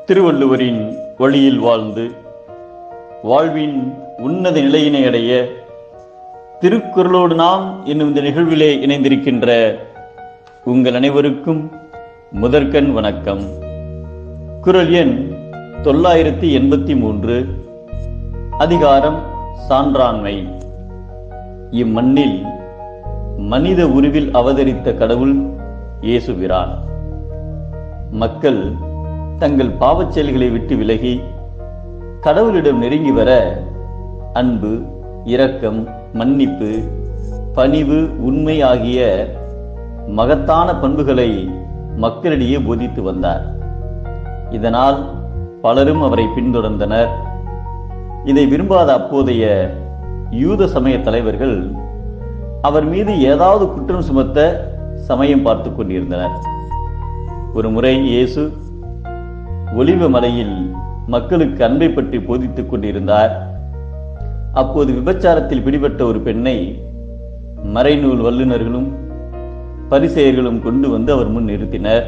திருவள்ளுவரின் வழியில் வாழ்ந்து வாழ்வின் உன்னத நிலையினை அடைய திருக்குறளோடு நாம் என்னும் இந்த நிகழ்விலே இணைந்திருக்கின்ற உங்கள் அனைவருக்கும் முதற்கண் வணக்கம். குறள் எண் 983. அதிகாரம் சான்றாண்மை. இம்மண்ணில் மனித உருவில் அவதரித்த கடவுள் இயேசுபிரான். மக்கள் தங்கள் பாவச் செயல்களை விட்டு விலகி கடவுளிடம் நெருங்கி வர அன்பு, இரக்கம், மன்னிப்பு, பணிவு, உண்மை ஆகிய மகத்தான பண்புகளை மக்களிடையே போதித்து வந்தார். இதனால் பலரும் அவரை பின்தொடர்ந்தனர். இதை விரும்பாத அப்போதைய யூத சமய தலைவர்கள் அவர் மீது ஏதாவது குற்றம் சுமத்த சமயம் பார்த்து கொண்டிருந்தனர். ஒரு முறை இயேசு ஒலிவ மலையில் மக்களுக்கு அன்பை பற்றி போதித்துக் கொண்டிருந்தார். அப்போது விபச்சாரத்தில் பிடிபட்ட ஒரு பெண்ணை மறைநூல் வல்லுநர்களும் பரிசேயர்களும் கொண்டு வந்து அவர் முன் நிறுத்தினர்.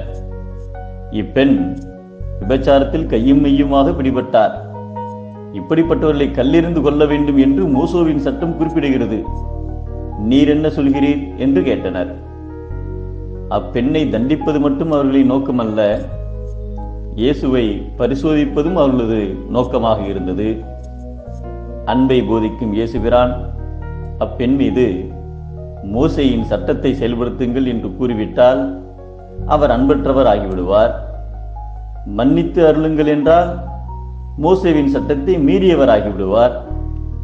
இப்பெண் விபச்சாரத்தில் கையும் மெய்யுமாக பிடிபட்டார். இப்படிப்பட்டவர்களை கல்லெறிந்து கொள்ள வேண்டும் என்று மோசேவின் சட்டம் குறிப்பிடுகிறது. நீர் என்ன சொல்கிறீர் என்று கேட்டனர். அப்பெண்ணை தண்டிப்பது மட்டும் அவர்களின் நோக்கமல்ல, இயேசுவை பரிசோதிப்பதும் அவர்களது நோக்கமாக இருந்தது. அன்பை போதிக்கும் இயேசுபிரான் அப்பெண் மீது மோசேயின் சட்டத்தை செயல்படுத்துங்கள் என்று கூறிவிட்டால் அவர் அன்பற்றவர் ஆகிவிடுவார். மன்னித்து அருளுங்கள் என்றால் மோசேவின் சட்டத்தை மீறியவர் ஆகிவிடுவார்.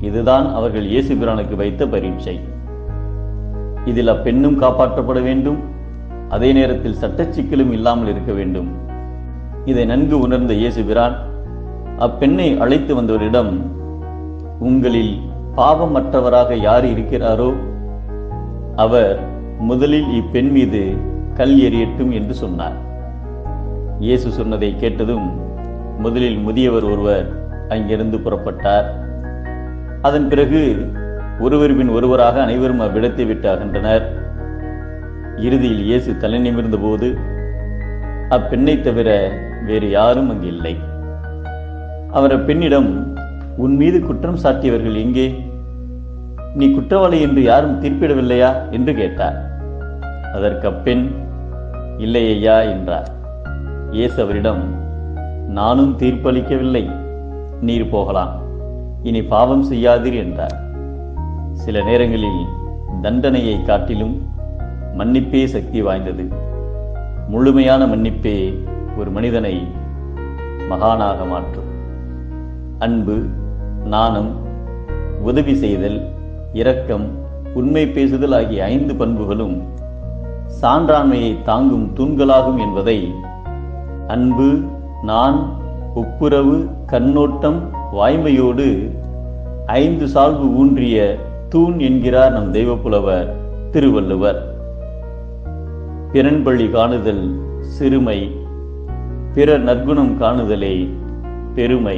இதுதான் அவர்கள் இயேசுபிரானுக்கு வைத்த பரீட்சை. இதில் அப்பெண்ணும் காப்பாற்றப்பட வேண்டும், அதே நேரத்தில் சட்ட சிக்கலும் இல்லாமல் இருக்க வேண்டும். இதை நன்கு உணர்ந்த இயேசுபிரான் அப்பெண்ணை அழைத்து வந்தவரிடம், உங்களில் பாவமற்றவராக யார் இருக்கிறாரோ அவர் முதலில் இப்பெண் மீது கல் எறியட்டும் என்று சொன்னார். இயேசு சொன்னதை கேட்டதும் முதலில் முதியவர் ஒருவர் அங்கிருந்து புறப்பட்டார். அதன் பிறகு ஒருவர் பின் ஒருவராக அனைவரும் அவ்விடத்தை விட்டு அகன்றனர். இறுதியில் இயேசு தலை நிமிர்ந்த போது அப்பெண்ணை தவிர வேறு யாரும் அங்கு இல்லை. அவர் அப்பெண்ணிடம், உன் மீது குற்றம் சாட்டியவர்கள் எங்கே? நீ குற்றவாளி என்று யாரும் தீர்ப்பிடவில்லையா என்று கேட்டார். அதற்கு அப்பெண், இல்லை ஐயா என்றார். இயேசு அவரிடம், நானும் தீர்ப்பளிக்கவில்லை, நீர் போகலாம், இனி பாவம் செய்யாதீர் என்றார். சில நேரங்களில் தண்டனையை காட்டிலும் மன்னிப்பே சக்தி வாய்ந்தது. முழுமையான மன்னிப்பே ஒரு மனிதனை மகானாக மாற்றும். அன்பு, நாணம், உதவி செய்தல், இரக்கம், உண்மை பேசுதல் ஆகிய 5 பண்புகளும் சான்றாண்மையை தாங்கும் தூண்களாகும் என்பதை அன்பு, நான், ஒப்புரவு, கண்ணோட்டம், வாய்மையோடு 5 சால்பு ஊன்றிய தூண் என்கிறார் நம் தெய்வப்புலவர் திருவள்ளுவர். பிறன்பழி காணுதல் சிறுமை, பிறர் நற்குணம் காணுதலே பெருமை.